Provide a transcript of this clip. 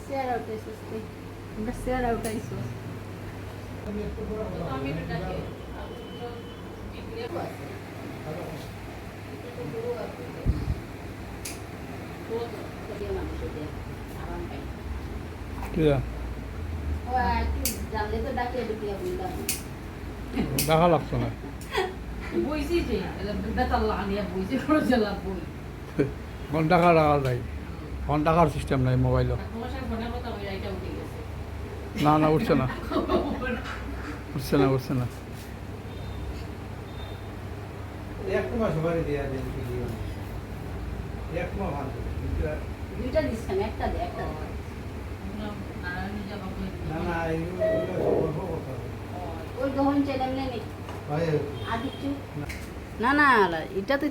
chair উঠাইছিস তুই আমরা chair উঠাইছো দেখা লাগতো না বইছি যে বেতাল আনিয়া বইছি রোজেলা বই ঘন্টা কার রাখা যায় ঘন্টা কার সিস্টেম নাই মোবাইলও তোমার সাথে ফোনের কথা ওই রাইটা উঠে গেছে না না উঠছে না উঠছে না উঠছে না এক মাস বাড়ি দেয়া দেন ভিডিও এক মাস ভালো দুইটা দিচ্ছেন একটা দে একটা দে নারায়ণী যাবা না না এগুলো গল্প করতে হবে ওই গহন চ্যানেল নেই ভাই আদিত্য না না এটা তো